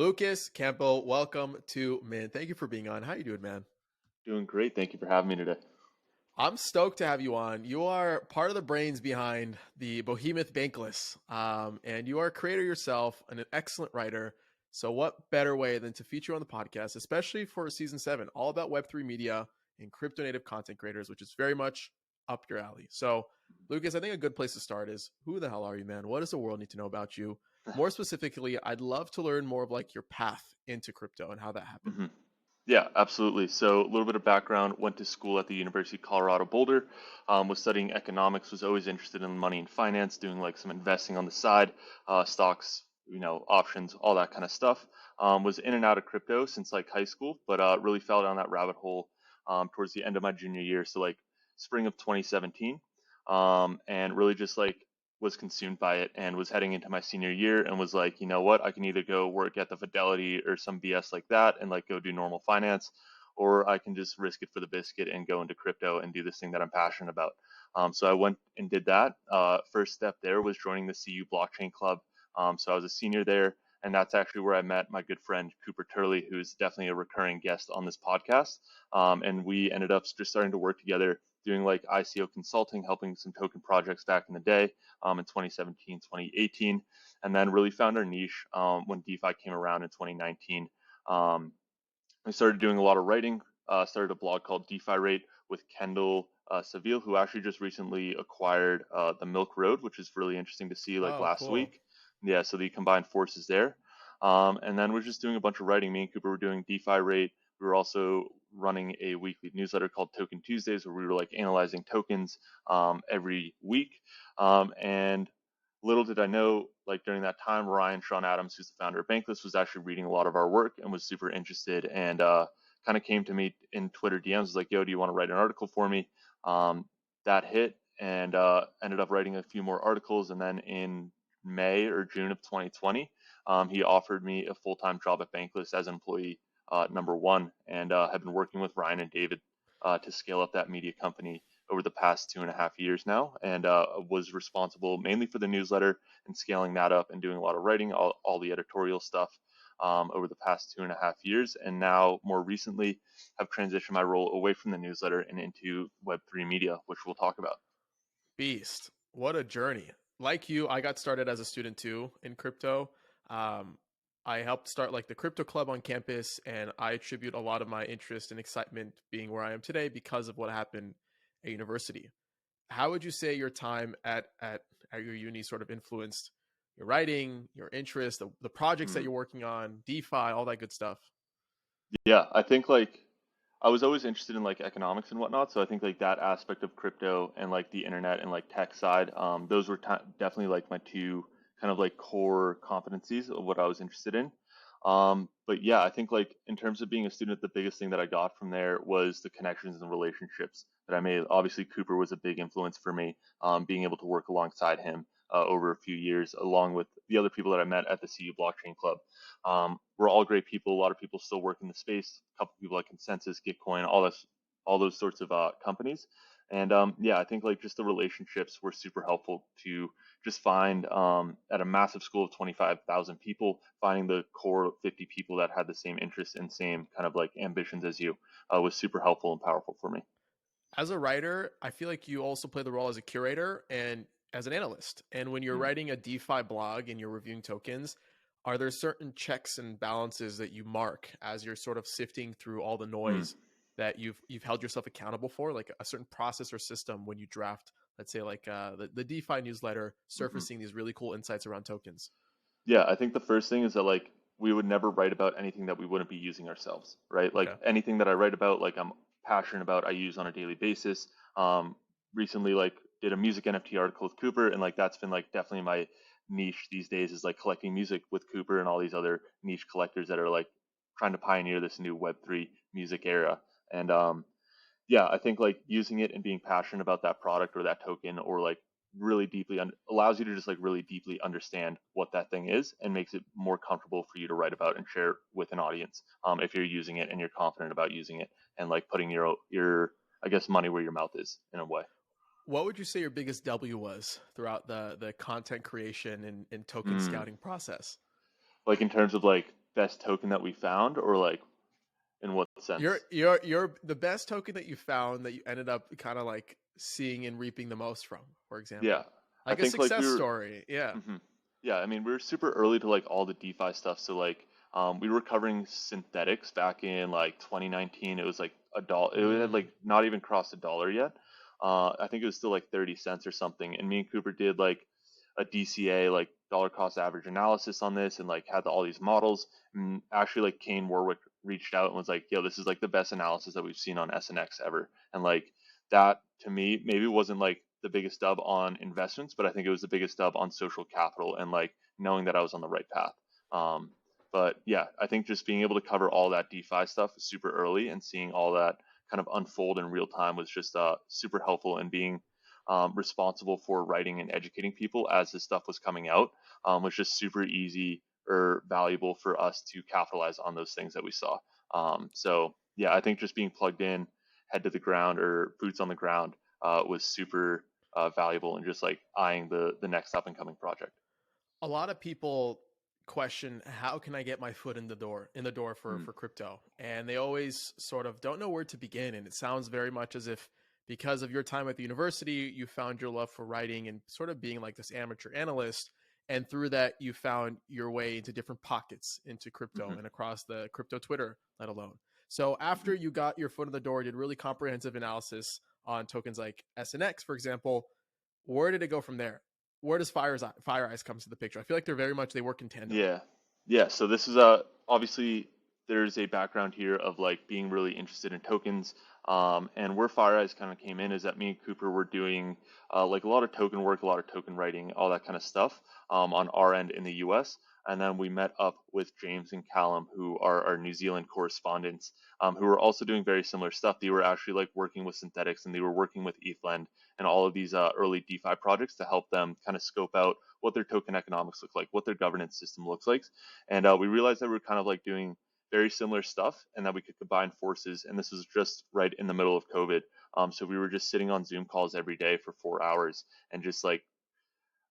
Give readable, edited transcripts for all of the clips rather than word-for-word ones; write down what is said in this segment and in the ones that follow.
Lucas Campbell, welcome to Mint. Thank you for being on. How you doing, man? Doing great. Thank you for having me today. I'm stoked to have you on. You are part of the brains behind the behemoth Bankless, and you are a creator yourself and an excellent writer. So, what better way than to feature on the podcast, especially for season 7, all about Web3 media and crypto native content creators, which is very much up your alley. So, Lucas, I think a good place to start is who the hell are you, man? What does the world need to know about you? More specifically, I'd love to learn more of like your path into crypto and how that happened. hmm Yeah, absolutely. So a little bit of background, went to school at the University of Colorado Boulder, was studying economics, was always interested in money and finance, doing like some investing on the side, stocks, options, all that kind of stuff. Was in and out of crypto since like high school, but really fell down that rabbit hole towards the end of my junior year. So like spring of 2017, and really just like was consumed by it and was heading into my senior year and was like, you know what, I can either go work at the Fidelity or some BS like that and like go do normal finance, or I can just risk it for the biscuit and go into crypto and do this thing that I'm passionate about. So I went and did that. First step there was joining the CU Blockchain Club. So I was a senior there, and that's actually where I met my good friend Cooper Turley, who's definitely a recurring guest on this podcast. And we ended up just starting to work together, doing like ICO consulting, helping some token projects back in the day, in 2017, 2018, and then really found our niche when DeFi came around in 2019. We started doing a lot of writing, started a blog called DeFi Rate with Kendall Seville, who actually just recently acquired the Milk Road, which is really interesting to see like Oh, last cool. week. Yeah, so the combined forces there. And then we're just doing a bunch of writing. Me and Cooper were doing DeFi Rate. We were also running a weekly newsletter called Token Tuesdays, where we were like analyzing tokens every week. And little did I know, like during that time, Ryan Sean Adams, who's the founder of Bankless, was actually reading a lot of our work and was super interested, and kind of came to me in Twitter DMs, was like, "Yo, do you want to write an article for me?" That hit, and ended up writing a few more articles. And then in May or June of 2020, he offered me a full-time job at Bankless as employee number one, and have been working with Ryan and David to scale up that media company over the past 2.5 years now, and was responsible mainly for the newsletter and scaling that up and doing a lot of writing, all the editorial stuff over the past 2.5 years. And now, more recently, have transitioned my role away from the newsletter and into Web3 media, which we'll talk about. Beast. What a journey. Like you, I got started as a student too in crypto. Um, I helped start like the crypto club on campus, and I attribute a lot of my interest and excitement being where I am today because of what happened at university. How would you say your time at your uni sort of influenced your writing, your interest, the projects that Mm. you're working on, DeFi, all that good stuff? Yeah, I think like I was always interested in like economics and whatnot, so I think like that aspect of crypto and like the internet and like tech side, those were definitely like my two kind of like core competencies of what I was interested in. But yeah, I think like in terms of being a student, the biggest thing that I got from there was the connections and relationships that I made. Obviously, Cooper was a big influence for me, being able to work alongside him over a few years, along with the other people that I met at the CU Blockchain Club. We're all great people. A lot of people still work in the space. A couple people like Consensus, Gitcoin, all those sorts of companies. And yeah, I think like just the relationships were super helpful to just find at a massive school of 25,000 people, finding the core 50 people that had the same interests and same kind of like ambitions as you was super helpful and powerful for me. As a writer, I feel like you also play the role as a curator and as an analyst. And when you're Mm, writing a DeFi blog and you're reviewing tokens, are there certain checks and balances that you mark as you're sort of sifting through all the mm, noise that you've held yourself accountable for, like a certain process or system when you draft, let's say, like the DeFi newsletter, mm-hmm. surfacing these really cool insights around tokens? Yeah, I think the first thing is that like we would never write about anything that we wouldn't be using ourselves, right? Like Okay. anything that I write about, like I'm passionate about, I use on a daily basis. Recently, like did a music NFT article with Cooper, and like that's been like definitely my niche these days is like collecting music with Cooper and all these other niche collectors that are like trying to pioneer this new Web3 music era. And yeah, I think like using it and being passionate about that product or that token, or like really deeply allows you to just like really deeply understand what that thing is and makes it more comfortable for you to write about and share with an audience, if you're using it and you're confident about using it and like putting your I guess money where your mouth is in a way. What would you say your biggest W was throughout the content creation and token Mm. scouting process? Like in terms of like best token that we found, or like in what sense? You're the best token that you found that you ended up kind of like seeing and reaping the most from, for Yeah, example. I Like a think like we success were. story. Yeah. Mhm. Yeah, I mean, we were super early to like all the DeFi stuff. So like, we were covering synthetics back in like 2019. It was like a dollar. It had Mm. like not even crossed a dollar yet. I think it was still like 30 cents or something. And me and Cooper did like a DCA, like dollar cost average analysis on this, and like had all these models. And actually, like Kane Warwick reached out and was like, "Yo, this is like the best analysis that we've seen on SNX ever." And like that to me maybe wasn't like the biggest dub on investments, but I think it was the biggest dub on social capital and like knowing that I was on the right path. Um, but yeah, I think just being able to cover all that DeFi stuff super early and seeing all that kind of unfold in real time was just super helpful in being responsible for writing and educating people as this stuff was coming out, was just super easy or valuable for us to capitalize on those things that we saw. So yeah, I think just being plugged in, head to the ground or boots on the ground, was super valuable and just like eyeing the next up and coming project. A lot of people question how can I get my foot in the door for Mm. crypto, and they always sort of don't know where to begin. And it sounds very much as if because of your time at the university, you found your love for writing and sort of being like this amateur analyst, and through that you found your way into different pockets into crypto Hmm. and across the crypto Twitter, let alone. So after you got your foot in the door, did really comprehensive analysis on tokens like SNX, for example, where did it go from there? Where does Fire Eyes comes to the picture? I feel like they're very much they work in tandem. Yeah, yeah. So this is obviously there's a background here of like being really interested in tokens. And where Fire Eyes kind of came in is that me and Cooper were doing like a lot of token work, a lot of token writing, all that kind of stuff on our end in the US. And then we met up with James and Callum, who are our New Zealand correspondents, who were also doing very similar stuff. They were actually like working with synthetics and they were working with ETHLend and all of these early DeFi projects to help them kind of scope out what their token economics look like, what their governance system looks like. And we realized that we are kind of like doing very similar stuff and that we could combine forces. And this was just right in the middle of COVID. So we were just sitting on Zoom calls every day for 4 hours and just like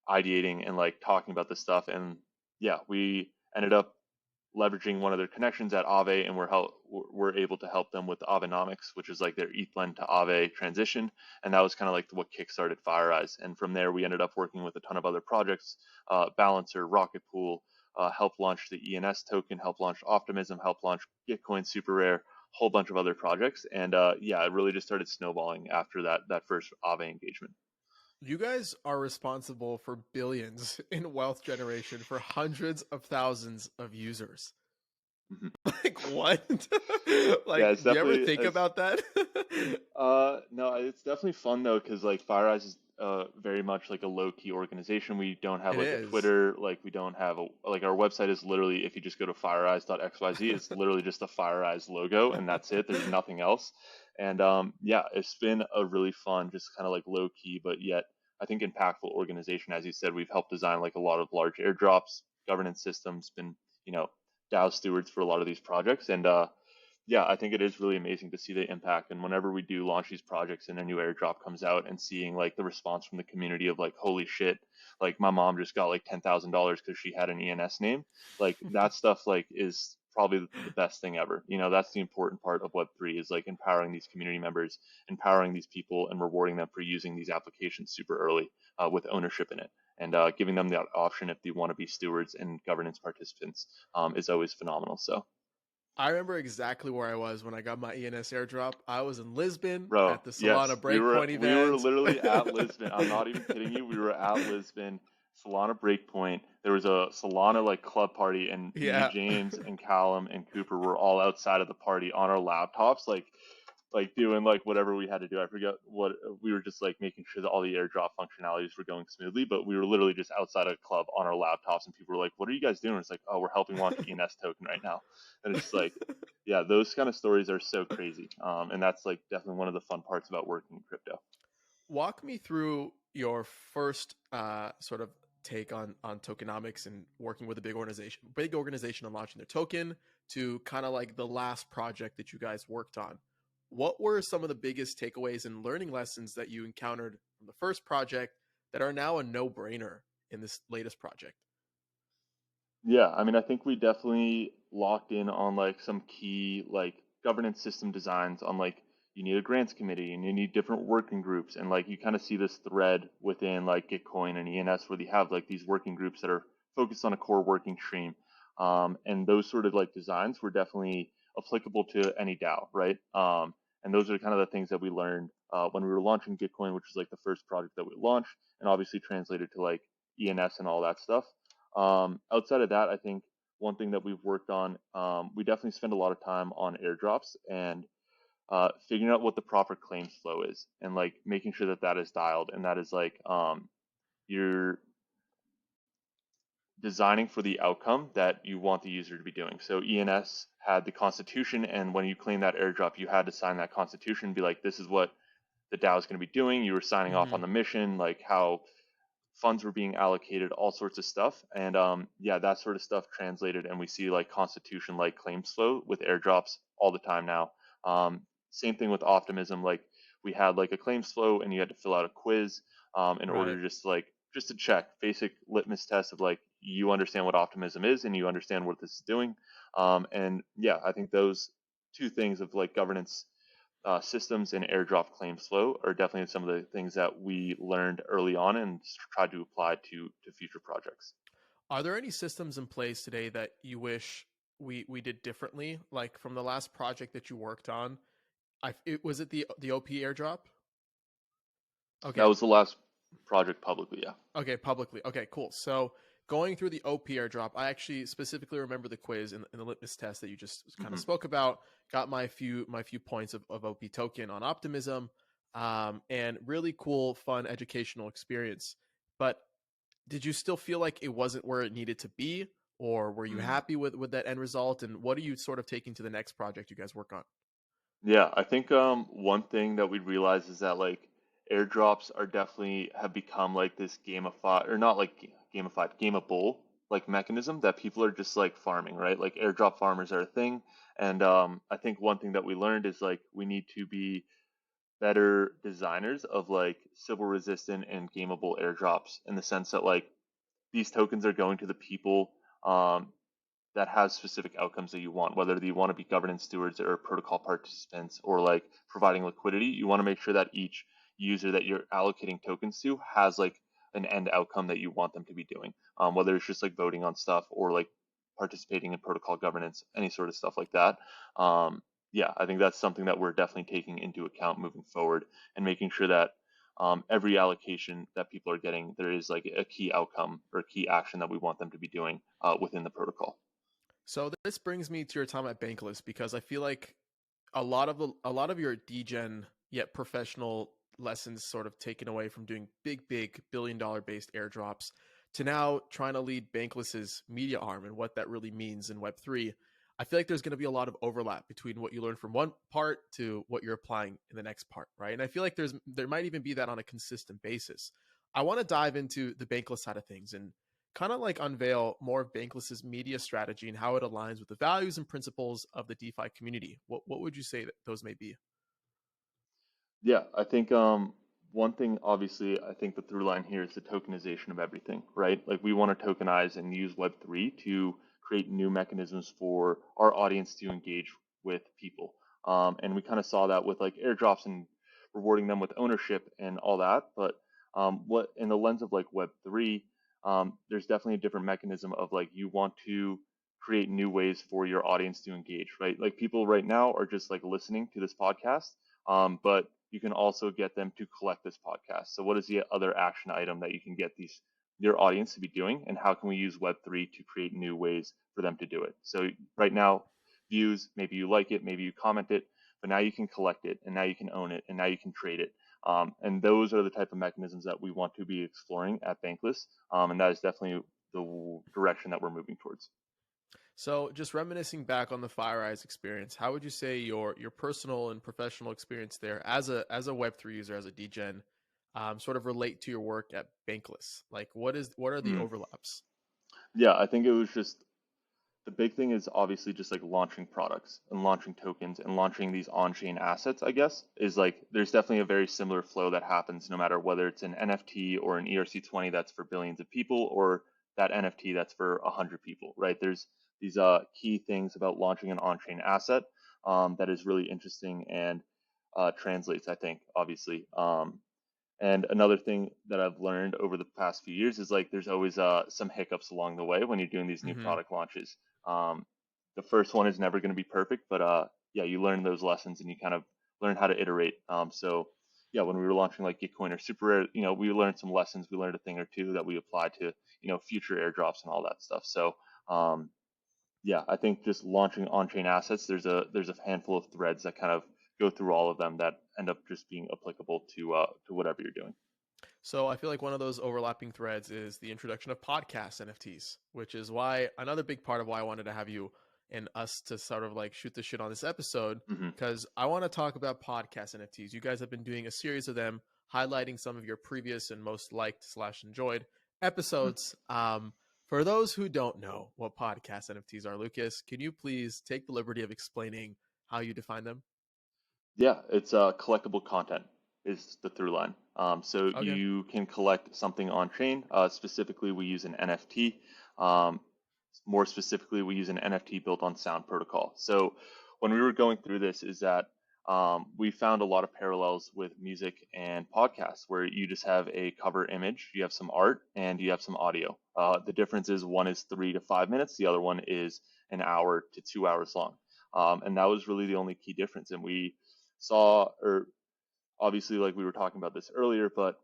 ideating and like talking about this stuff. And yeah, we ended up leveraging one of their connections at Aave, and we're able to help them with Avenomics, which is like their ETHLend to Aave transition, and that was kind of like what kickstarted FireEyes. And from there, we ended up working with a ton of other projects, Balancer, Rocket Pool, help launch the ENS token, help launch Optimism, help launch Gitcoin Super Rare, whole bunch of other projects, and yeah, it really just started snowballing after that first Aave engagement. You guys are responsible for billions in wealth generation for hundreds of thousands of users. Mhm. Like what? Yeah, Like, it's do you ever definitely think it's about that? no, it's definitely fun though, because like FireEyes is very much like a low key organization. We don't have It like a is. Twitter, like we don't have a like our website is literally if you just go to fireeyes.xyz, it's literally just a FireEyes logo and that's it. There's nothing else. And yeah, it's been a really fun, just kind of like low key, but yet I think impactful organization. As you said, we've helped design like a lot of large airdrops, governance systems, been you know DAO stewards for a lot of these projects, and yeah, I think it is really amazing to see the impact. And whenever we do launch these projects and a new airdrop comes out and seeing like the response from the community of like, holy shit, like my mom just got like $10,000 because she had an ENS name. Like that stuff like is probably the best thing ever. That's the important part of Web3 is like empowering these community members, empowering these people and rewarding them for using these applications super early with ownership in it. And giving them that option if they want to be stewards and governance participants is always phenomenal. So I remember exactly where I was when I got my ENS airdrop. I was in Lisbon bro, at the Solana yes, we were Breakpoint we were event. literally at Lisbon. I'm not even kidding you. We were at Lisbon, Solana Breakpoint. There was a Solana like club party, and me, Yeah. James, and Callum and Cooper were all outside of the party on our laptops, like doing like whatever we had to do. I forget what we were just like making sure that all the airdrop functionalities were going smoothly, but we were literally just outside of a club on our laptops, and people were like, "What are you guys doing?" It's like, "Oh, we're helping launch ENS token right now," and it's just like, yeah, those kind of stories are so crazy, and that's like definitely one of the fun parts about working in crypto. Walk me through your first sort of take on tokenomics and working with a big organization on launching their token to kind of like the last project that you guys worked on. What were some of the biggest takeaways and learning lessons that you encountered from the first project that are now a no-brainer in this latest project? Yeah, I mean, I think we definitely locked in on like some key like governance system designs on like you need a grants committee and you need different working groups, and like you kind of see this thread within like Gitcoin and ENS where they have like these working groups that are focused on a core working stream, and those sort of like designs were definitely applicable to any DAO, right? And those are kind of the things that we learned when we were launching Gitcoin, which was like the first project that we launched, and obviously translated to like ENS and all that stuff. Outside of that, I think one thing that we've worked on, we definitely spend a lot of time on airdrops and figuring out what the proper claims flow is, and like making sure that that is dialed, and that is like you're designing for the outcome that you want the user to be doing. So ENS had the constitution, and when you claim that airdrop, you had to sign that constitution and be like, this is what the DAO is going to be doing. You were signing off Mm-hmm. on the mission, like how funds were being allocated, all sorts of stuff. And yeah, that sort of stuff translated, and we see like constitution like claims flow with airdrops all the time now. Same thing with optimism. Like we had like a claims flow, and you had to fill out a quiz in order Right. to just to check basic litmus test of like you understand what optimism is and you understand what this is doing. And yeah, I think those two things of like governance systems and airdrop claims flow are definitely some of the things that we learned early on and tried to apply to future projects. Are there any systems in place today that you wish we did differently? Like from the last project that you worked on, was it the OP airdrop? That Okay, was the last project publicly, yeah. okay, publicly. Okay, cool. So going through the OP airdrop, I actually specifically remember the quiz and the litmus test that you just kind of Hmm. spoke about. Got my few points of OP token on optimism, and really cool, fun, educational experience. But did you still feel like it wasn't where it needed to be, or were you Mm. happy with that end result? And what are you sort of taking to the next project you guys work on? Yeah, I think one thing that we realized is that like airdrops are definitely have become like this gamified, or not like gamified, gameable like mechanism that people are just like farming, right? Like airdrop farmers are a thing, and I think one thing that we learned is like we need to be better designers of like Sybil resistant and gameable airdrops, in the sense that like these tokens are going to the people that have specific outcomes that you want, whether you want to be governance stewards or protocol participants or like providing liquidity. You want to make sure that each user that you're allocating tokens to has like an end outcome that you want them to be doing, whether it's just like voting on stuff or like participating in protocol governance, any sort of stuff like that. Yeah, I think that's something that we're definitely taking into account moving forward, and making sure that every allocation that people are getting, there is like a key outcome or a key action that we want them to be doing within the protocol. So this brings me to your time at Bankless because I feel like a lot of your degen yet professional lessons sort of taken away from doing big billion-dollar based airdrops to now trying to lead Bankless's media arm and what that really means in Web3. I feel like there's going to be a lot of overlap between what you learn from one part to what you're applying in the next part, right? And I feel like there might even be that on a consistent basis. I want to dive into the Bankless side of things and kind of like unveil more of Bankless's media strategy and how it aligns with the values and principles of the DeFi community. What would you say that those may be? Yeah, I think one thing, obviously, I think the through line here is the tokenization of everything, right? Like we want to tokenize and use Web3 to create new mechanisms for our audience to engage with people. And we kind of saw that with like airdrops and rewarding them with ownership and all that. But what in the lens of like Web3, there's definitely a different mechanism of like you want to create new ways for your audience to engage, right? Like people right now are just like listening to this podcast, but you can also get them to collect this podcast. So what is the other action item that you can get these your audience to be doing, and how can we use Web3 to create new ways for them to do it? So right now, views, maybe you like it, maybe you comment it, but now you can collect it, and now you can own it, and now you can trade it. And those are the type of mechanisms that we want to be exploring at Bankless, and that is definitely the direction that we're moving towards. So, just reminiscing back on the FireEyes experience, how would you say your personal and professional experience there as a Web3 user, as a degen, sort of relate to your work at Bankless? Like, what are the Mm. overlaps? Yeah, I think it was just the big thing is obviously just like launching products and launching tokens and launching these on-chain assets, I guess, is like there's definitely a very similar flow that happens no matter whether it's an NFT or an ERC20 that's for billions of people, or that NFT that's for 100 people, right? There's these key things about launching an on-chain asset that is really interesting and translates, I think, obviously. And another thing that I've learned over the past few years is like there's always some hiccups along the way when you're doing these new Hmm. product launches. Um, the first one is never going to be perfect, but yeah, you learn those lessons and you kind of learn how to iterate. So yeah, when we were launching like Gitcoin or Super Rare, we learned some lessons. We learned a thing or two that we applied to future airdrops and all that stuff. So um, yeah, I think just launching on-chain assets, there's a handful of threads that kind of go through all of them that end up just being applicable to whatever you're doing. So I feel like one of those overlapping threads is the introduction of podcast NFTs, which is why another big part of why I wanted to have you and us to sort of like shoot the shit on this episode, Hmm. because I want to talk about podcast NFTs. You guys have been doing a series of them, highlighting some of your previous and most liked slash enjoyed Hmm. episodes. For those who don't know what podcast NFTs are, Lucas, can you please take the liberty of explaining how you define them? Yeah, it's collectible content is the through line. So Okay. you can collect something on chain. Specifically, we use an NFT. Um, More specifically, we use an NFT built on Sound Protocol. So when we were going through this, is that we found a lot of parallels with music and podcasts, where you just have a cover image, you have some art, and you have some audio. The difference is one is 3 to 5 minutes, the other one is an hour to 2 hours long. And that was really the only key difference. And we saw, or obviously, like we were talking about this earlier, but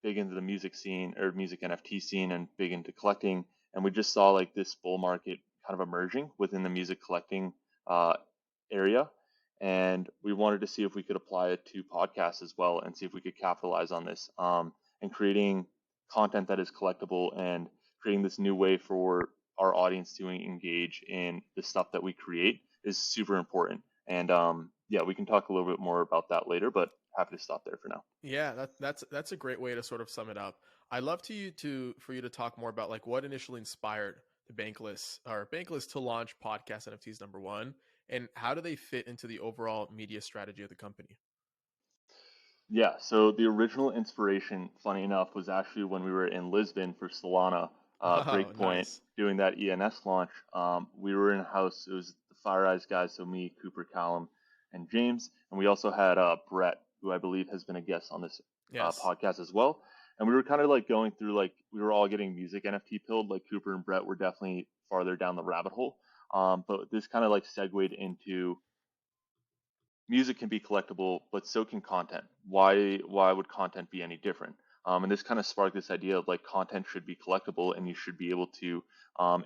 big into the music scene or music NFT scene and big into collecting. And we just saw like this bull market kind of emerging within the music collecting uh, area. And we wanted to see if we could apply it to podcasts as well and see if we could capitalize on this and creating content that is collectible and creating this new way for our audience to engage in the stuff that we create is super important. And yeah, we can talk a little bit more about that later, but happy to stop there for now. Yeah, that's a great way to sort of sum it up. I'd love for you to talk more about like what initially inspired the Bankless to launch podcast NFTs number one, and how do they fit into the overall media strategy of the company? Yeah, so the original inspiration, funny enough, was actually when we were in Lisbon for Solana Oh, Breakpoint nice. doing that ENS launch. We were in a house, it was the Fire Eyes guys, so me, Cooper, Callum, and James. And we also had Brett, who I believe has been a guest on this Yes. podcast as well. And we were kind of like going through, like, we were all getting music NFT pilled. Like, Cooper and Brett were definitely farther down the rabbit hole. But this kind of like segued into music can be collectible, but so can content. Why would content be any different? And this kind of sparked this idea of like content should be collectible, and you should be able to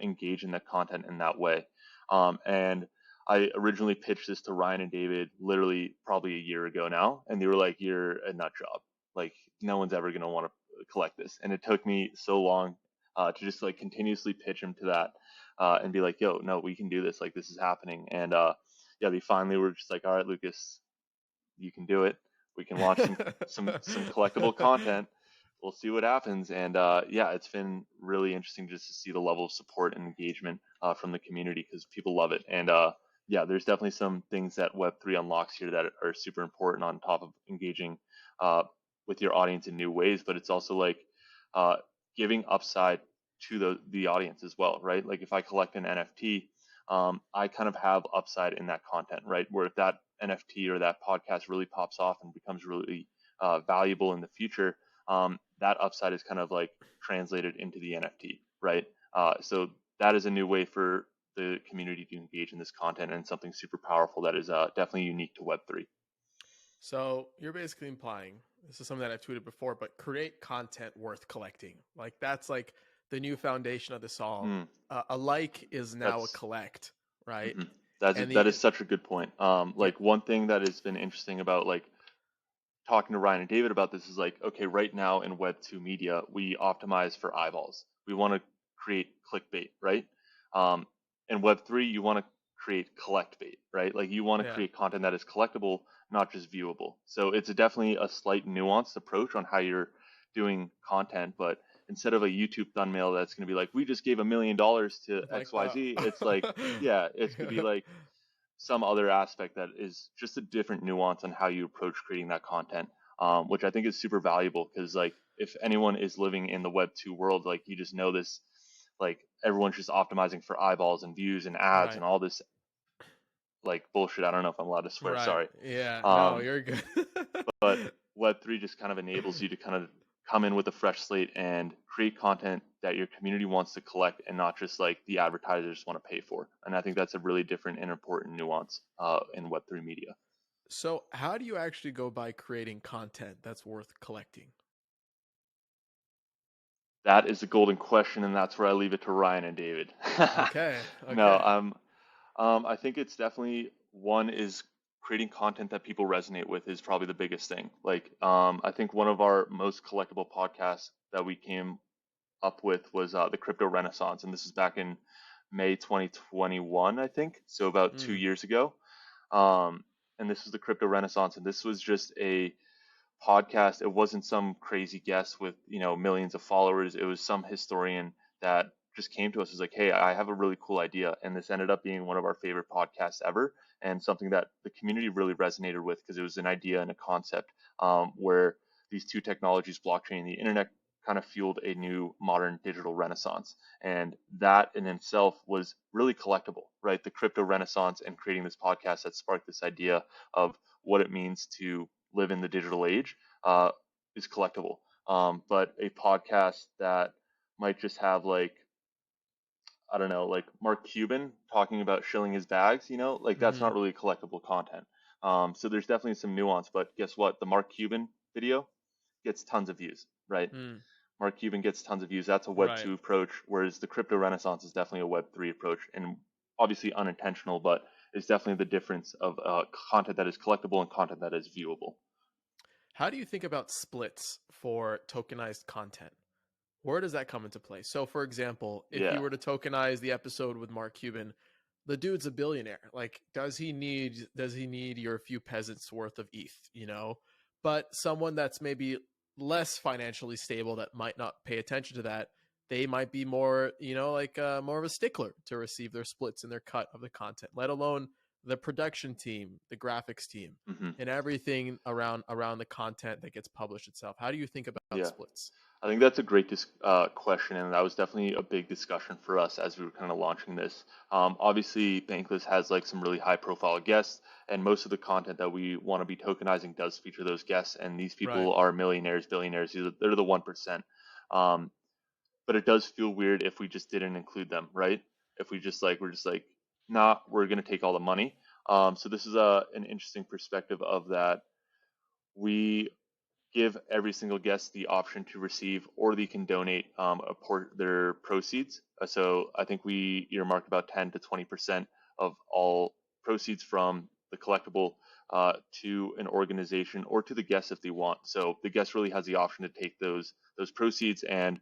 engage in that content in that way. And I originally pitched this to Ryan and David literally probably a year ago now, and they were like, "You're a nut job. Like no one's ever gonna want to collect this." And it took me so long to just like continuously pitch them to that and be like, "Yo, no, we can do this. Like this is happening." And yeah, they finally were just like, all right, Lucas, you can do it. We can launch some collectible content. We'll see what happens. And yeah, it's been really interesting just to see the level of support and engagement from the community because people love it. And yeah, there's definitely some things that Web3 unlocks here that are super important on top of engaging uh, with your audience in new ways. But it's also like uh, giving upside to the audience as well, right? Like if I collect an NFT, I kind of have upside in that content, right? Where if that NFT or that podcast really pops off and becomes really valuable in the future, that upside is kind of like translated into the NFT, right? So that is a new way for the community to engage in this content and something super powerful that is definitely unique to Web3. So you're basically implying this is something that I've tweeted before, but create content worth collecting. Like that's like the new foundation of this all. Mm, A like is now a that's collect, right? mhm. And That the is such a good point. yeah, Like one thing that has been interesting about like talking to Ryan and David about this is like, okay, right now in Web2 media, we optimize for eyeballs. We want to create clickbait, right? Um, in Web3, you want to create collect bait, right? Like you want to yeah. create content that is collectible, not just viewable. So it's definitely a slight nuanced approach on how you're doing content, but instead of a YouTube thumbnail that's going to be like, we just gave $1 million to Like XYZ, it's like, yeah, it's going to be like, some other aspect that is just a different nuance on how you approach creating that content, which I think is super valuable because like if anyone is living in the Web 2 world, like you just know this, like everyone's just optimizing for eyeballs and views and ads Right. and all this like bullshit. I don't know if I'm allowed to swear, Right. sorry. Yeah. No, Um, you're good. but Web3 just kind of enables you to kind of come in with a fresh slate and create content that your community wants to collect and not just like the advertisers want to pay for. And I think that's a really different and important nuance in Web3 media. So, how do you actually go by creating content that's worth collecting? That is the golden question, and that's where I leave it to Ryan and David. Okay. No, Okay. I think it's definitely one is creating content that people resonate with is probably the biggest thing. Like, I think one of our most collectible podcasts that we came up with was the Crypto Renaissance, and this is back in May 2021, I think, so about two Mm, years ago. Um, and this was the Crypto Renaissance, and this was just a podcast. It wasn't some crazy guest with millions of followers. It was some historian that just came to us as like, hey, I have a really cool idea, and this ended up being one of our favorite podcasts ever, and something that the community really resonated with because it was an idea and a concept where these two technologies, blockchain and the internet, kind of fueled a new modern digital renaissance, and that in itself was really collectible, right? The crypto renaissance and creating this podcast that sparked this idea of what it means to live in the digital age uh, is collectible. But a podcast that might just have like, I don't know, like Mark Cuban talking about shilling his bags, like that's mm-hmm. not really collectible content. So there's definitely some nuance, but guess what? The Mark Cuban video gets tons of views, right? Mm, Mark Cuban gets tons of views. That's a Web right. 2 approach, whereas the crypto renaissance is definitely a Web 3 approach, and obviously unintentional, but it's definitely the difference of content that is collectible and content that is viewable. How do you think about splits for tokenized content? Where does that come into play? So, for example, if you Yeah. were to tokenize the episode with Mark Cuban, the dude's a billionaire. Like, does he need your few peasants worth of ETH? But someone that's maybe less financially stable that might not pay attention to that, they might be more, like more of a stickler to receive their splits and their cut of the content. Let alone the production team, the graphics team, Hmm. and everything around the content that gets published itself. How do you think about Yeah. splits? I think that's a great question, and that was definitely a big discussion for us as we were kind of launching this. Obviously, Bankless has like some really high-profile guests, and most of the content that we want to be tokenizing does feature those guests. And these Right. people are millionaires, billionaires. They're the 1%. Um, but it does feel weird if we just didn't include them, right? If we're just like, nah, we're gonna take all the money. So this is an interesting perspective of that. We give every single guest the option to receive or they can donate a port their proceeds. So I think we earmark about 10 to 20% of all proceeds from the collectible to an organization or to the guests if they want. So the guest really has the option to take those proceeds. And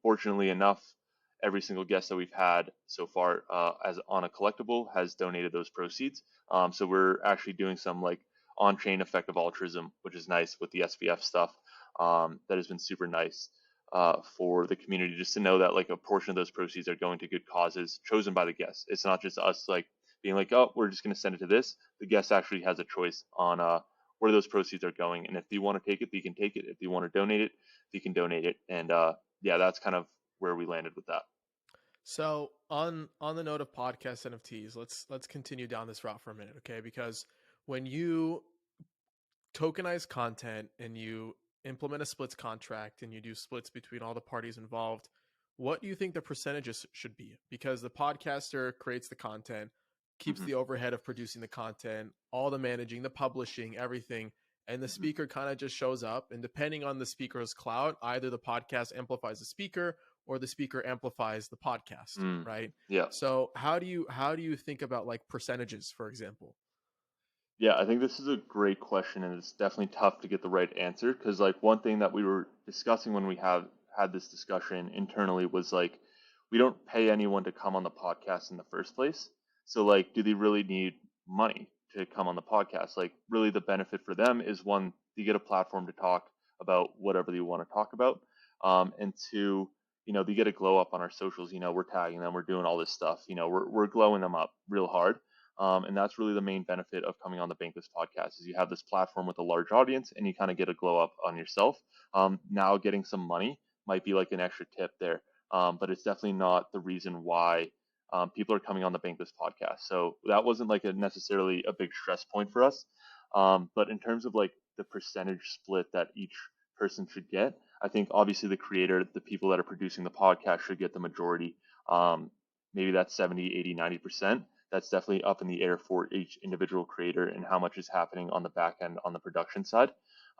fortunately enough, every single guest that we've had so far as on a collectible has donated those proceeds. So we're actually doing some like on-chain effective altruism, which is nice with the SVF stuff. That has been super nice for the community just to know that like a portion of those proceeds are going to good causes chosen by the guests. It's not just us like being like, oh, we're just going to send it to this. The guest actually has a choice on where those proceeds are going, and if they want to take it, they can take it. If they want to donate it, they can donate it. And yeah, that's kind of where we landed with that. So on the note of podcast NFTs, let's continue down this route for a minute, okay? Because when you tokenize content and you implement a splits contract and you do splits between all the parties involved, what do you think the percentages should be? Because the podcaster creates the content, keeps Hmm. the overhead of producing the content, all the managing, the publishing, everything, and the Hmm. speaker kind of just shows up. And depending on the speaker's clout, either the podcast amplifies the speaker or the speaker amplifies the podcast, Mm. right? Yeah. So how do you think about like percentages, for example? Yeah, I think this is a great question, and it's definitely tough to get the right answer because, like, one thing that we were discussing when we have had this discussion internally was like, we don't pay anyone to come on the podcast in the first place. So, like, do they really need money to come on the podcast? Like, really, the benefit for them is one, they get a platform to talk about whatever they want to talk about, and two, they get a glow up on our socials. We're tagging them, we're doing all this stuff. We're glowing them up real hard. And that's really the main benefit of coming on the Bankless podcast is you have this platform with a large audience and you kind of get a glow up on yourself. Now getting some money might be like an extra tip there. but it's definitely not the reason why people are coming on the Bankless podcast. So that wasn't like a necessarily a big stress point for us. But in terms of like the percentage split that each person should get, I think obviously the creator, the people that are producing the podcast should get the majority. Um, Maybe that's 70, 80, 90%. That's definitely up in the air for each individual creator and how much is happening on the back end on the production side.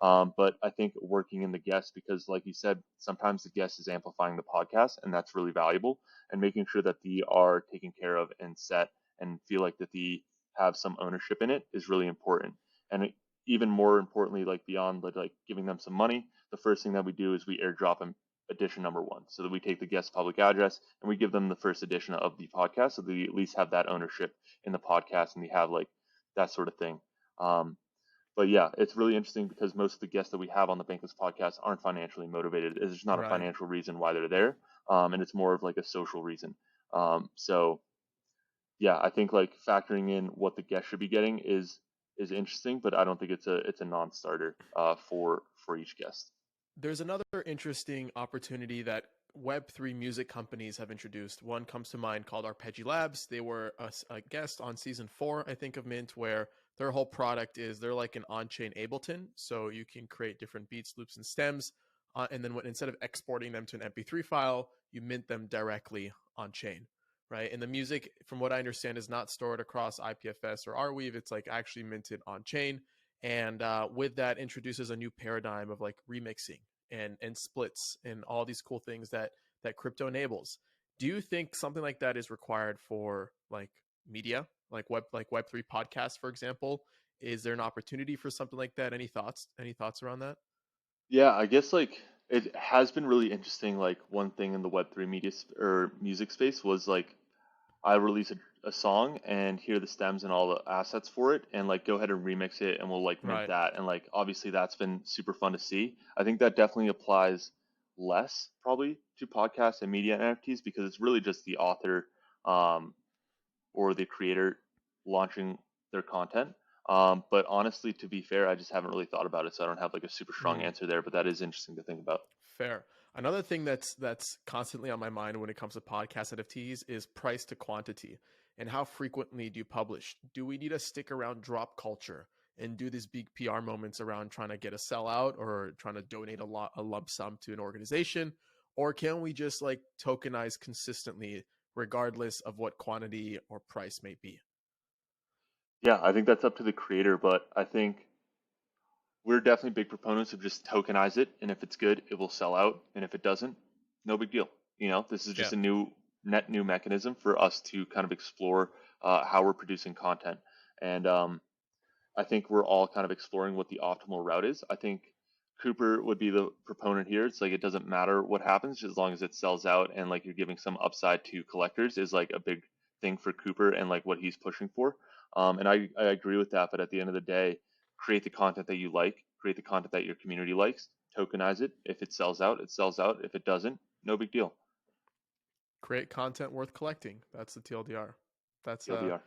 But I think working in the guest, because like you said, sometimes the guest is amplifying the podcast, and that's really valuable. And making sure that they are taken care of and set and feel like that they have some ownership in it is really important. And even more importantly, like beyond like giving them some money, the first thing that we do is we airdrop them edition number one, so that we take the guest public address and we give them the first edition of the podcast, so they at least have that ownership in the podcast and they have like that sort of thing. Um, but yeah, it's really interesting because most of the guests that we have on the Bankless podcast aren't financially motivated. There's not a Right. financial reason why they're there, and it's more of like a social reason. So yeah, I think like factoring in what the guest should be getting is interesting, but I don't think it's a non-starter for each guest. There's another interesting opportunity that Web3 music companies have introduced. One comes to mind called Arpeggi Labs. They were a guest on season 4, I think, of Mint, where their whole product is they're like an on-chain Ableton. So you can create different beats, loops, and stems. And then instead of exporting them to an MP3 file, you mint them directly on chain, right? And the music, from what I understand, is not stored across IPFS or Arweave. It's like actually minted on chain. And with that introduces a new paradigm of like remixing and splits and all these cool things that crypto enables. Do you think something like that is required for like media, like Web3 podcasts, for example? Is there an opportunity for something like that? Any thoughts? Any thoughts around that? Yeah, I guess like it has been really interesting. Like one thing in the Web3 or music space was like I release a song and hear the stems and all the assets for it, and like go ahead and remix it, and we'll like mint Right. that. And like obviously that's been super fun to see. I think that definitely applies less probably to podcasts and media NFTs because it's really just the author um, or the creator launching their content. But honestly, to be fair, I just haven't really thought about it, so I don't have like a super strong Mm. answer there. But that is interesting to think about. Fair. Another thing that's constantly on my mind when it comes to podcast NFTs is price to quantity and how frequently do you publish? Do we need to stick around drop culture and do these big PR moments around trying to get a sellout or trying to donate a lump sum to an organization, or can we just like tokenize consistently regardless of what quantity or price may be? Yeah, I think that's up to the creator, but I think we're definitely big proponents of just tokenize it, and if it's good, it will sell out, and if it doesn't, no big deal. This is Yeah. just a new mechanism for us to kind of explore how we're producing content, and I think we're all kind of exploring what the optimal route is. I think Cooper would be the proponent here. It's like it doesn't matter what happens as long as it sells out and like you're giving some upside to collectors is like a big thing for Cooper and like what he's pushing for. And I agree with that. But at the end of the day, create the content that you like, create the content that your community likes, tokenize it. If it sells out, it sells out. If it doesn't, no big deal. Create content worth collecting. That's the TLDR. That's TLDR.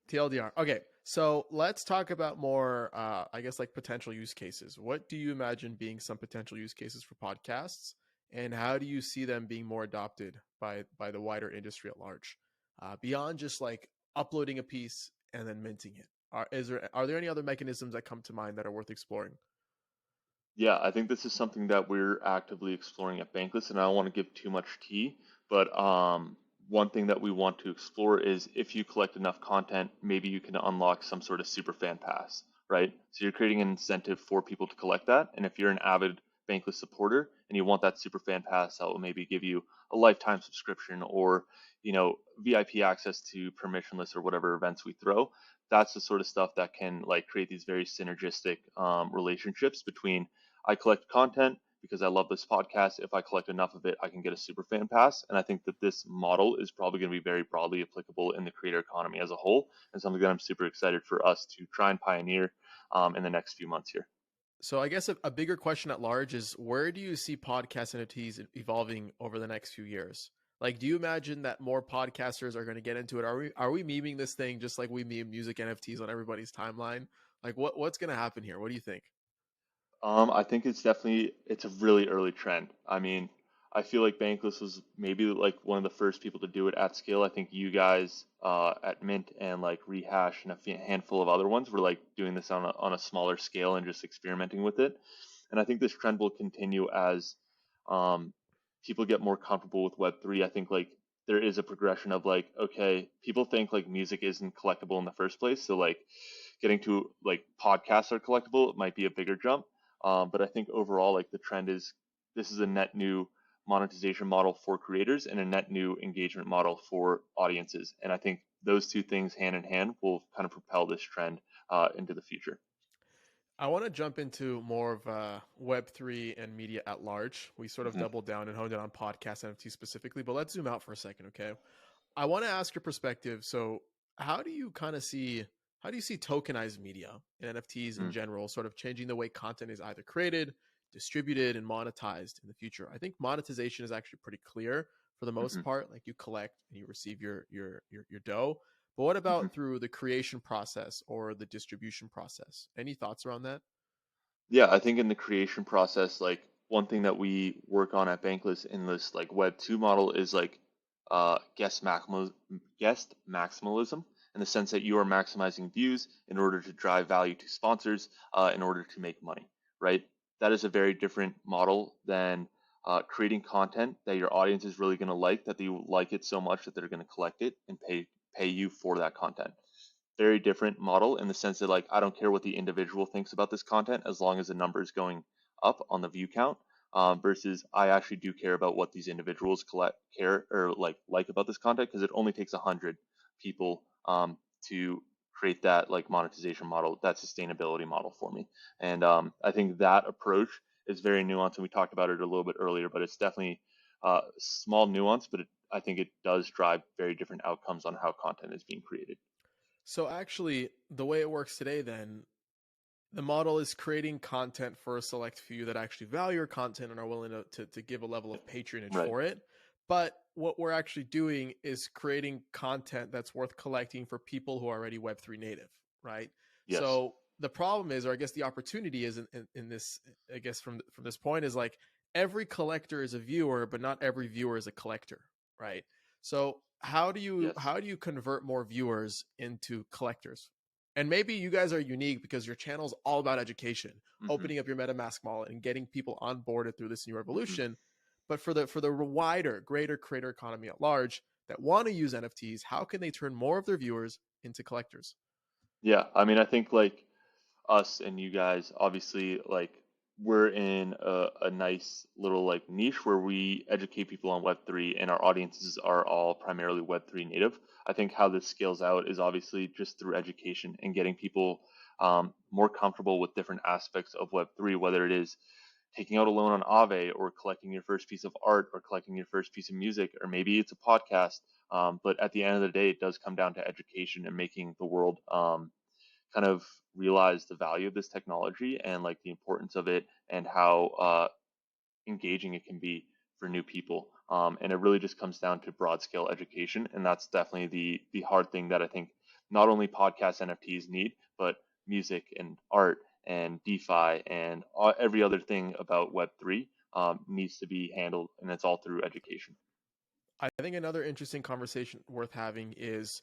TLDR. Okay, so let's talk about more, I guess, like potential use cases. What do you imagine being some potential use cases for podcasts, and how do you see them being more adopted by the wider industry at large, beyond just like uploading a piece and then minting it? Are there any other mechanisms that come to mind that are worth exploring? Yeah, I think this is something that we're actively exploring at Bankless, and I don't want to give too much tea, but one thing that we want to explore is if you collect enough content, maybe you can unlock some sort of super fan pass, right? So you're creating an incentive for people to collect that, and if you're an avid Bankless supporter and you want that super fan pass, that will maybe give you a lifetime subscription or VIP access to permissionless or whatever events we throw. That's the sort of stuff that can like create these very synergistic relationships between I collect content because I love this podcast. If I collect enough of it, I can get a super fan pass. And I think that this model is probably going to be very broadly applicable in the creator economy as a whole, and something that I'm super excited for us to try and pioneer in the next few months here. So I guess a bigger question at large is where do you see podcast NFTs evolving over the next few years? Like, do you imagine that more podcasters are going to get into it? Are we memeing this thing just like we meme music NFTs on everybody's timeline? Like, what's going to happen here? What do you think? I think it's a really early trend. I mean, I feel like Bankless was maybe like one of the first people to do it at scale. I think you guys at Mint and like Rehash and a handful of other ones were like doing this on a smaller scale and just experimenting with it. And I think this trend will continue as um, people get more comfortable with Web3. I think like there is a progression of like, okay, people think like music isn't collectible in the first place. So like getting to like podcasts are collectible, it might be a bigger jump. But I think overall, like the trend is this is a net new monetization model for creators and a net new engagement model for audiences. And I think those two things hand in hand will kind of propel this trend into the future. I want to jump into more of Web3 and media at large. We sort of Mm-hmm. doubled down and honed in on podcast NFT specifically, but let's zoom out for a second, okay? I want to ask your perspective. So, how do you kind of see how do you see tokenized media and NFTs in general sort of changing the way content is either created, distributed, and monetized in the future? I think monetization is actually pretty clear for the Mm-hmm. most part. Like you collect and you receive your dough. But what Mm-hmm. about through the creation process or the distribution process? Any thoughts around that? Yeah, I think in the creation process, like one thing that we work on at Bankless in this like Web 2 model is like guest maximalism in the sense that you are maximizing views in order to drive value to sponsors in order to make money, right? That is a very different model than creating content that your audience is really going to like, that they like it so much that they're going to collect it and pay you for that content. Very different model in the sense that like I don't care what the individual thinks about this content as long as the number is going up on the view count. Versus I actually do care about what these individuals care or like about this content because it only takes 100 people to create that like monetization model, that sustainability model for me. And I think that approach is very nuanced, and we talked about it a little bit earlier, but it's definitely small nuance, but I think it does drive very different outcomes on how content is being created. So actually, the way it works today, then the model is creating content for a select few that actually value your content and are willing to give a level of patronage Right. for it. But what we're actually doing is creating content that's worth collecting for people who are already Web3 native, right? Yes. So the problem is, or I guess the opportunity is in this, I guess from this point is like every collector is a viewer, but not every viewer is a collector, right? So Yes. how do you convert more viewers into collectors? And maybe you guys are unique because your channel is all about education, Mm-hmm. opening up your MetaMask wallet and getting people onboarded through this new Mm-hmm. revolution. But for the wider, greater creator economy at large that want to use NFTs, how can they turn more of their viewers into collectors? Yeah. I mean, I think like us and you guys, obviously, like we're in a nice little like niche where we educate people on Web3 and our audiences are all primarily Web3 native. I think how this scales out is obviously just through education and getting people more comfortable with different aspects of Web3, whether it is taking out a loan on Aave or collecting your first piece of art or collecting your first piece of music, or maybe it's a podcast. But at the end of the day, it does come down to education and making the world kind of realize the value of this technology and like the importance of it and how engaging it can be for new people. And it really just comes down to broad scale education, and that's definitely the hard thing that I think not only podcast NFTs need, but music and art and DeFi and every other thing about Web3 needs to be handled, and it's all through education. I think another interesting conversation worth having is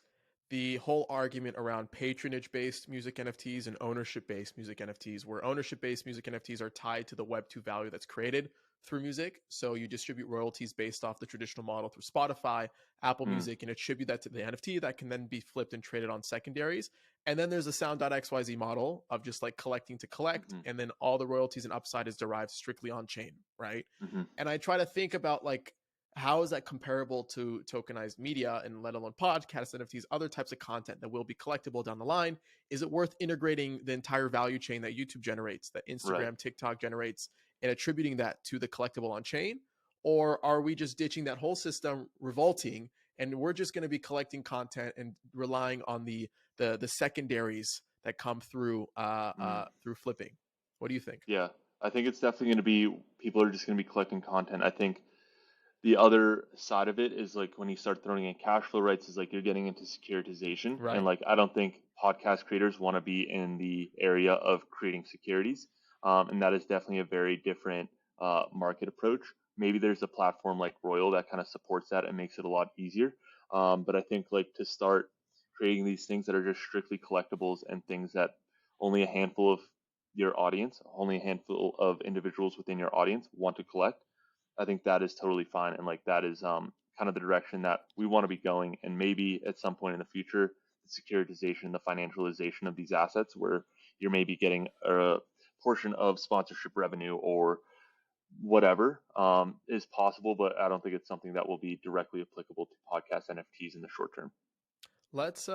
the whole argument around patronage based music NFTs and ownership based music NFTs, where ownership based music NFTs are tied to the Web2 value that's created through music. So you distribute royalties based off the traditional model through Spotify, Apple Mm, Music, and attribute that to the NFT that can then be flipped and traded on secondaries. And then there's a sound.xyz model of just like collecting to collect, mm-hmm, and then all the royalties and upside is derived strictly on chain, right? mm-hmm, And I try to think about like how is that comparable to tokenized media and let alone podcasts, NFTs, other types of content that will be collectible down the line? Is it worth integrating the entire value chain that YouTube generates, that right. Instagram, TikTok generates, and attributing that to the collectible on chain? Or are we just ditching that whole system, revolting, and we're just going to be collecting content and relying on the secondaries that come Mm, through flipping? What do you think? yeah, I think it's definitely going to be people are just going to be collecting content. I think the other side of it is like when you start throwing in cash flow rights is like you're getting into securitization, and Right. like I don't think podcast creators want to be in the area of creating securities, and that is definitely a very different market approach. maybe there's a platform like Royal that kind of supports that and makes it a lot easier. But I think like to start creating these things that are just strictly collectibles and things that only a handful of your audience, only a handful of individuals within your audience want to collect, I think that is totally fine. And like that is kind of the direction that we want to be going. And maybe at some point in the future, the securitization, the financialization of these assets, where you're maybe getting a portion of sponsorship revenue or whatever is possible, but I don't think it's something that will be directly applicable to podcast NFTs in the short term. Let's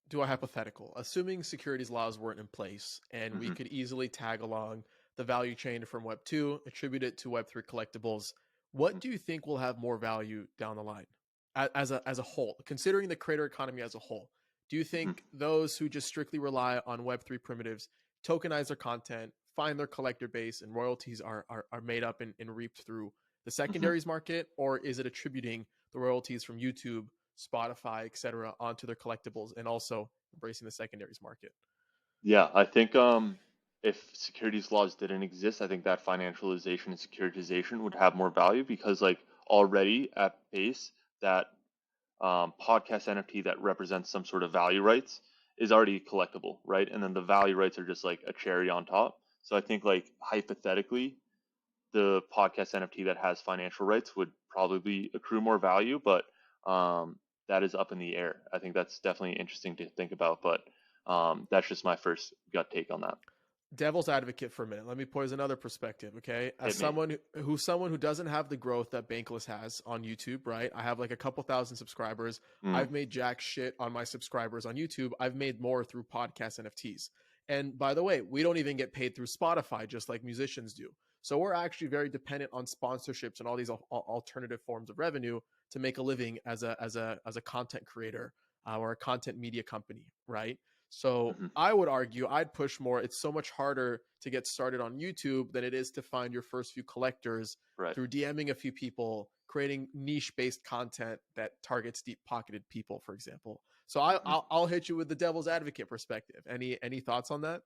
do a hypothetical. Assuming securities laws weren't in place and we Hmm. could easily tag along the value chain from Web 2, attribute it to Web 3 collectibles, what do you think will have more value down the line as a whole, considering the creator economy as a whole? Do you Hmm. think those who just strictly rely on Web 3 primitives tokenize their content, find their collector base, and royalties are made up and reaped through the Hmm. secondaries market? Or is it attributing the royalties from YouTube, Spotify, etc., onto their collectibles and also embracing the secondaries market? Yeah, I think if securities laws didn't exist, I think that financialization and securitization would have more value because like already at base that podcast NFT that represents some sort of value rights is already collectible, right? And then the value rights are just like a cherry on top. So I think like hypothetically, the podcast NFT that has financial rights would probably accrue more value, but that is up in the air. I think that's definitely interesting to think about, but that's just my first gut take on that. Devil's advocate for a minute. Let me pose another perspective, okay? As Hit me. someone who doesn't have the growth that Bankless has on YouTube, right? I have like a couple thousand subscribers. Mm, I've made jack shit on my subscribers on YouTube. I've made more through podcast NFTs. And by the way, we don't even get paid through Spotify just like musicians do. So we're actually very dependent on sponsorships and all these alternative forms of revenue to make a living as a content creator or a content media company, right? So hmm. I would argue I'd push more. It's so much harder to get started on YouTube than it is to find your first few collectors Right. through DMing a few people, creating niche based content that targets deep pocketed people, for example. So Hmm. I'll hit you with the devil's advocate perspective. Any thoughts on that?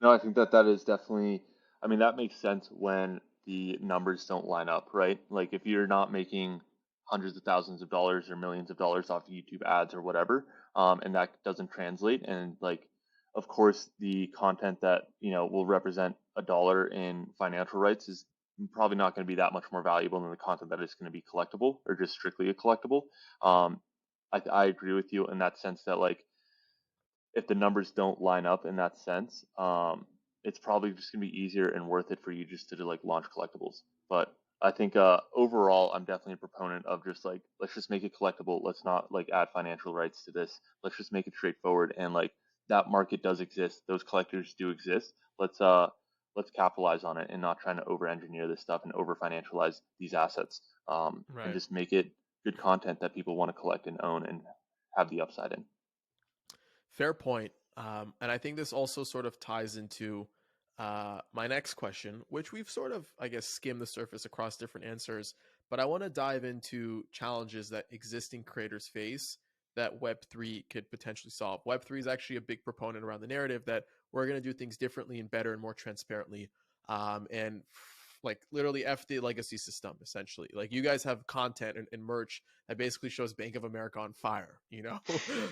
No, I think that that is definitely, I mean, that makes sense when the numbers don't line up, right? Like if you're not making hundreds of thousands of dollars or millions of dollars off YouTube ads or whatever, and that doesn't translate, and like, of course, the content that, will represent a dollar in financial rights is probably not going to be that much more valuable than the content that is going to be collectible or just strictly a collectible. Um, I agree with you in that sense that like if the numbers don't line up in that sense, it's probably just gonna be easier and worth it for you just to like launch collectibles. But I think overall, I'm definitely a proponent of just like let's just make it collectible. Let's not like add financial rights to this. Let's just make it straightforward and like that market does exist. Those collectors do exist. Let's capitalize on it and not trying to over engineer this stuff and over financialize these assets. And Right. just make it good content that people want to collect and own and have the upside in. Fair point. And I think this also sort of ties into my next question, which we've sort of, I guess, skimmed the surface across different answers. But I want to dive into challenges that existing creators face that Web3 could potentially solve. Web3 is actually a big proponent around the narrative that we're going to do things differently and better and more transparently. Like literally F the legacy system, essentially. Like you guys have content and merch that basically shows Bank of America on fire, you know?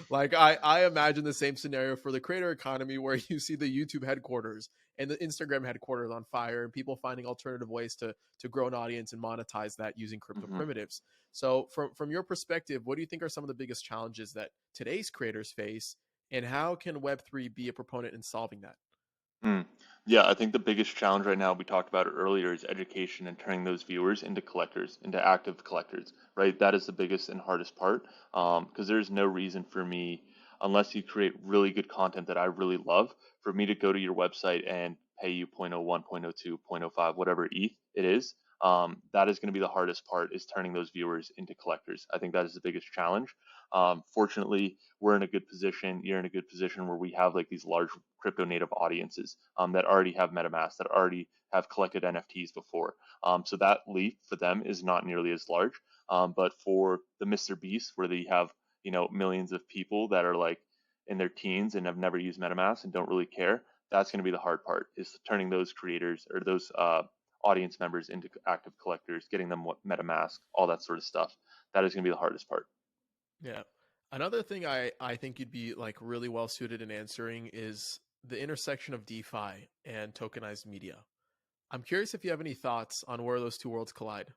Like I imagine the same scenario for the creator economy where you see the YouTube headquarters and the Instagram headquarters on fire and people finding alternative ways to grow an audience and monetize that using crypto Hmm. primitives. So from your perspective, what do you think are some of the biggest challenges that today's creators face and how can Web3 be a proponent in solving that? Mm. Yeah, I think the biggest challenge right now, we talked about it earlier, is education and turning those viewers into collectors, into active collectors, right? That is the biggest and hardest part because there's no reason for me, unless you create really good content that I really love, for me to go to your website and pay you zero point zero 0.01, zero point zero 0.02, zero point zero 0.05, whatever ETH it is. That is going to be the hardest part is turning those viewers into collectors. I think that is the biggest challenge. Fortunately, we're in a good position. You're in a good position where we have like these large crypto native audiences that already have MetaMask, that already have collected NFTs before. So that leap for them is not nearly as large. But for the Mr. Beast, where they have millions of people that are like in their teens and have never used MetaMask and don't really care, that's going to be the hard part is turning those creators or those audience members into active collectors, getting them what MetaMask, all that sort of stuff. That is going to be the hardest part. Yeah. Another thing I think you'd be like really well suited in answering is the intersection of DeFi and tokenized media. I'm curious if you have any thoughts on where those two worlds collide.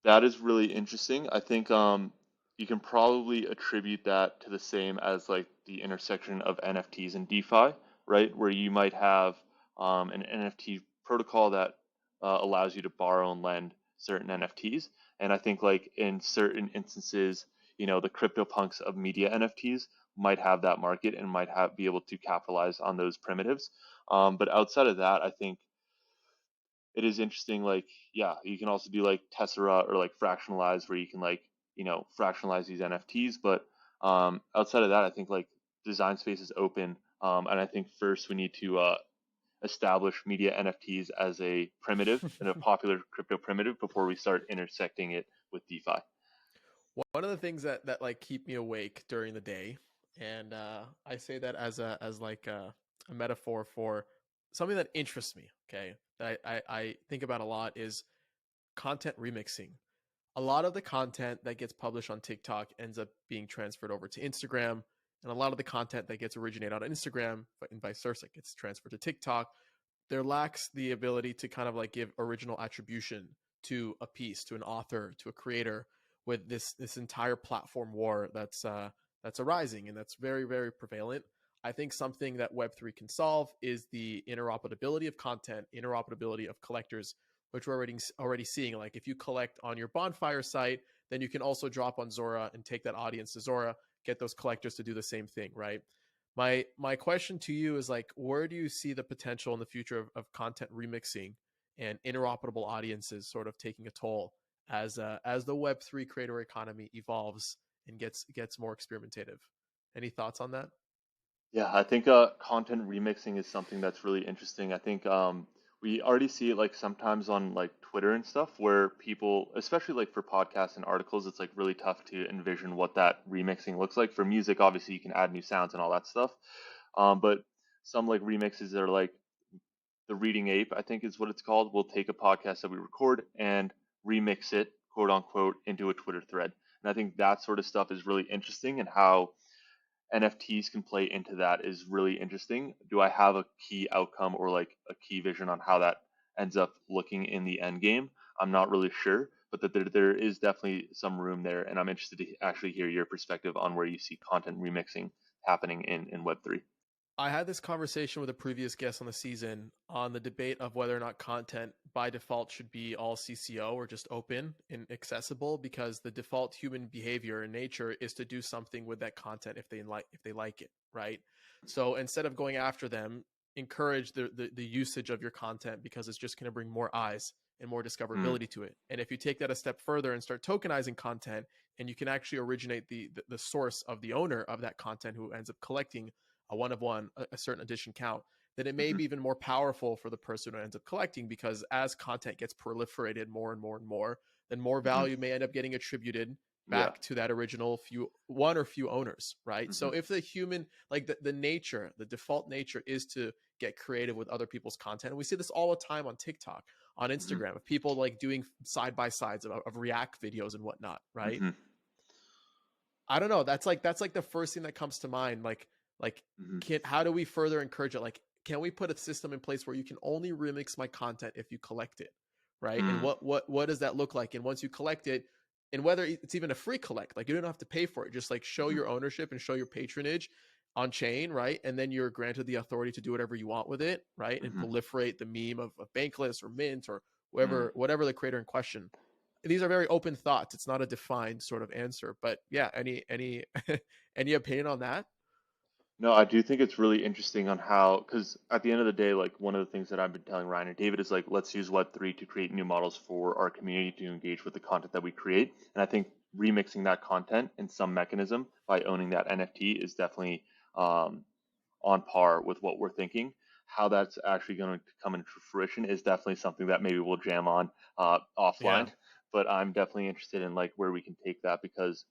That is really interesting. I think you can probably attribute that to the same as like the intersection of NFTs and DeFi, right? Where you might have an NFT protocol that allows you to borrow and lend certain NFTs. And I think like in certain instances, the CryptoPunks of media NFTs might have that market and might have be able to capitalize on those primitives. But outside of that, I think it is interesting. Like, yeah, you can also do like Tessera or like fractionalize where you can like, fractionalize these NFTs. But outside of that, I think like design space is open. And I think first we need to establish media NFTs as a primitive and a popular crypto primitive before we start intersecting it with DeFi. One of the things that like keep me awake during the day, and I say that as like a metaphor for something that interests me. Okay, that I think about a lot is content remixing. A lot of the content that gets published on TikTok ends up being transferred over to Instagram, and a lot of the content that gets originated on Instagram and vice versa gets transferred to TikTok. There lacks the ability to kind of like give original attribution to a piece, to an author, to a creator, with this entire platform war that's arising and that's very very prevalent. I think something that Web3 can solve is the interoperability of content, interoperability of collectors, which we're already seeing. Like if you collect on your bonfire site, then you can also drop on Zora and take that audience to Zora, get those collectors to do the same thing, right? My question to you is like, where do you see the potential in the future of content remixing and interoperable audiences sort of taking a toll as the Web3 creator economy evolves and gets more experimentative? Any thoughts on that? Yeah, I think content remixing is something that's really interesting. I think we already see it like sometimes on like Twitter and stuff where people, especially like for podcasts and articles, it's like really tough to envision what that remixing looks like. For music, obviously you can add new sounds and all that stuff. But some like remixes are like the Reading Ape, I think is what it's called. We'll take a podcast that we record and remix it, quote unquote, into a Twitter thread. And I think that sort of stuff is really interesting, and how NFTs can play into that is really interesting. Do I have a key outcome or like a key vision on how that ends up looking in the end game? I'm not really sure, but that there is definitely some room there, and I'm interested to actually hear your perspective on where you see content remixing happening in Web3. I had this conversation with a previous guest on the season on the debate of whether or not content by default should be all CCO or just open and accessible, because the default human behavior and nature is to do something with that content if they like it, right? So instead of going after them, encourage the usage of your content, because it's just going to bring more eyes and more Mm, discoverability to it. And if you take that a step further and start tokenizing content, and you can actually originate the source of the owner of that content who ends up collecting a one of one, a certain edition count, then it may hmm be even more powerful for the person who ends up collecting, because as content gets proliferated more and more and more, then more hmm value may end up getting attributed Yeah. back to that original one or few owners, right? hmm So if the human, like the nature, the default nature is to get creative with other people's content. And we see this all the time on TikTok, on hmm Instagram, of people like doing side by sides of React videos and whatnot, right? hmm I don't know. That's like the first thing that comes to mind. Like hmm can how do we further encourage it? Like, can we put a system in place where you can only remix my content if you collect it, right? And mm what does that look like? And once you collect it, and whether it's even a free collect, like you don't have to pay for it, just like show hmm your ownership and show your patronage on chain, right? And then you're granted the authority to do whatever you want with it, right? And hmm proliferate the meme of Bankless or Mint or mm whatever the creator in question. These are very open thoughts. It's not a defined sort of answer, but yeah, any any opinion on that? No, I do think it's really interesting on how, because at the end of the day, like one of the things that I've been telling Ryan and David is like, let's use Web3 to create new models for our community to engage with the content that we create. And I think remixing that content in some mechanism by owning that NFT is definitely um, on par with what we're thinking. How that's actually going to come into fruition is definitely something that maybe we'll jam on Yeah. offline. But I'm definitely interested in like where we can take that, because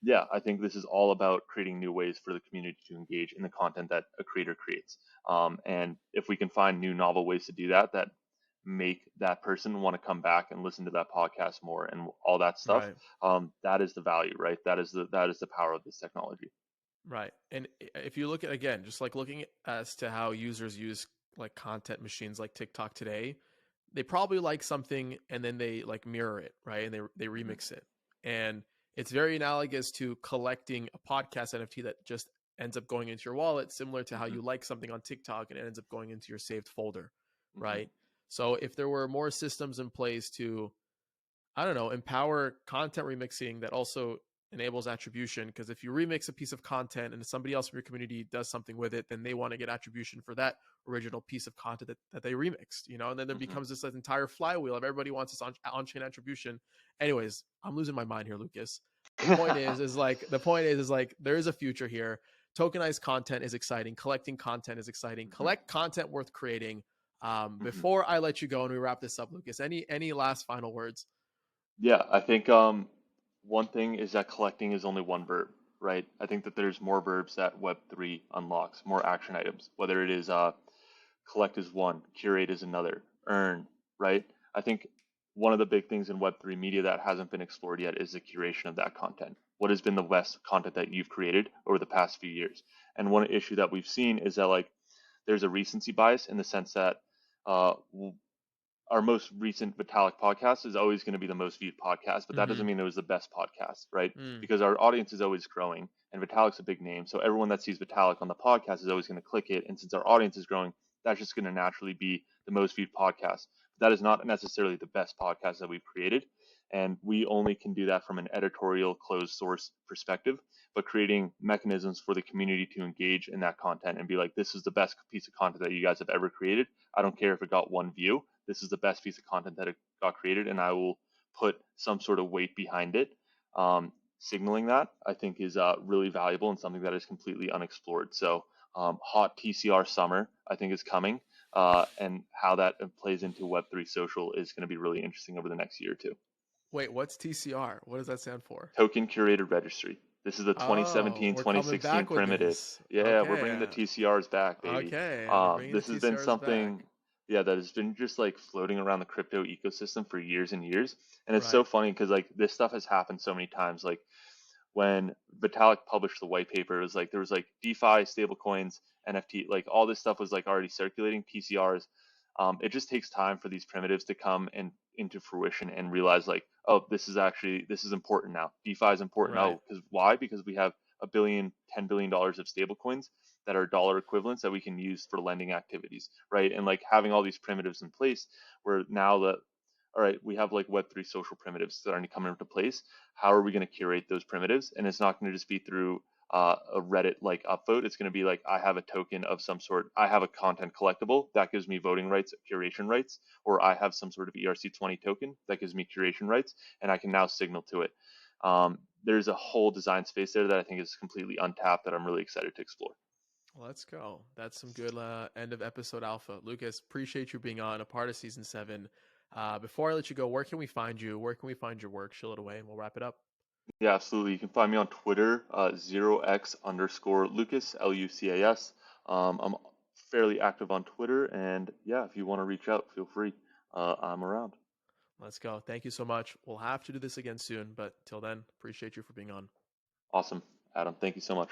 yeah, I think this is all about creating new ways for the community to engage in the content that a creator creates. And if we can find new novel ways to do that, that make that person want to come back and listen to that podcast more and all that stuff, Right. that is the value, right? That is the power of this technology. Right. And if you look at, again, just like looking as to how users use like content machines like TikTok today, they probably like something and then they like mirror it, right? And they Hmm. remix it. And it's very analogous to collecting a podcast NFT that just ends up going into your wallet, similar to how Hmm. you like something on TikTok and it ends up going into your saved folder, Hmm. right? So if there were more systems in place to, I don't know, empower content remixing that also enables attribution. Because if you remix a piece of content and somebody else from your community does something with it, then they want to get attribution for that original piece of content that they remixed, you know, and then there Hmm. becomes this entire flywheel of everybody wants this on-chain attribution. Anyways, I'm losing my mind here, Lucas. The point is there is a future here. Tokenized content is exciting. Collecting content is exciting. Hmm. Collect content worth creating. Hmm. Before I let you go and we wrap this up, Lucas, any last final words? Yeah, I think one thing is that collecting is only one verb, right? I think that there's more verbs that Web3 unlocks, more action items, whether it is collect is one, curate is another, earn, right? I think one of the big things in Web3 media that hasn't been explored yet is the curation of that content. What has been the best content that you've created over the past few years? And one issue that we've seen is that like there's a recency bias in the sense that uh, our most recent Vitalik podcast is always going to be the most viewed podcast, but that Mm-hmm. doesn't mean it was the best podcast, right? Mm, Because our audience is always growing and Vitalik's a big name. So everyone that sees Vitalik on the podcast is always going to click it. And since our audience is growing, that's just going to naturally be the most viewed podcast. That is not necessarily the best podcast that we've created. And we only can do that from an editorial closed source perspective, but creating mechanisms for the community to engage in that content and be like, this is the best piece of content that you guys have ever created. I don't care if it got one view. This is the best piece of content that it got created, and I will put some sort of weight behind it. Signaling that I think is really valuable and something that is completely unexplored. So, hot TCR summer I think is coming, and how that plays into Web3 social is going to be really interesting over the next year or two. wait, what's TCR? What does that stand for? Token curated registry. This is the Oh, 2017 we're coming 2016 back with primitive. this. Yeah, we're bringing the Okay. TCRs back, baby. Okay. We're bringing the This has been TCRs back. something, yeah, that has been just like floating around the crypto ecosystem for years and years. And it's so Right. funny because like this stuff has happened so many times. Like when Vitalik published the white paper, it was like there was like DeFi, stablecoins, NFT, like all this stuff was like already circulating, TCRs. It just takes time for these primitives to come and into fruition and realize like, oh, this is important now. DeFi is important. Right. Oh, because why? Because we have a billion, $10 billion of stablecoins that are dollar equivalents that we can use for lending activities, right? And like having all these primitives in place, where now that all right, we have like Web3 social primitives starting to come into place. How are we going to curate those primitives? And it's not going to just be through a Reddit like upvote. It's going to be like I have a token of some sort. I have a content collectible that gives me voting rights, curation rights, or I have some sort of ERC20 token that gives me curation rights, and I can now signal to it. There's a whole design space there that I think is completely untapped that I'm really excited to explore. Let's go. That's some good end of episode alpha. Lucas, appreciate you being on a part of season 7. Before I let you go, where can we find you? Where can we find your work? Chill it away and we'll wrap it up. Yeah, absolutely. You can find me on Twitter, 0x underscore Lucas, Lucas. I'm fairly active on Twitter, and yeah, if you want to reach out, feel free. I'm around. Let's go. Thank you so much. We'll have to do this again soon, but till then, appreciate you for being on. Awesome, Adam. Thank you so much.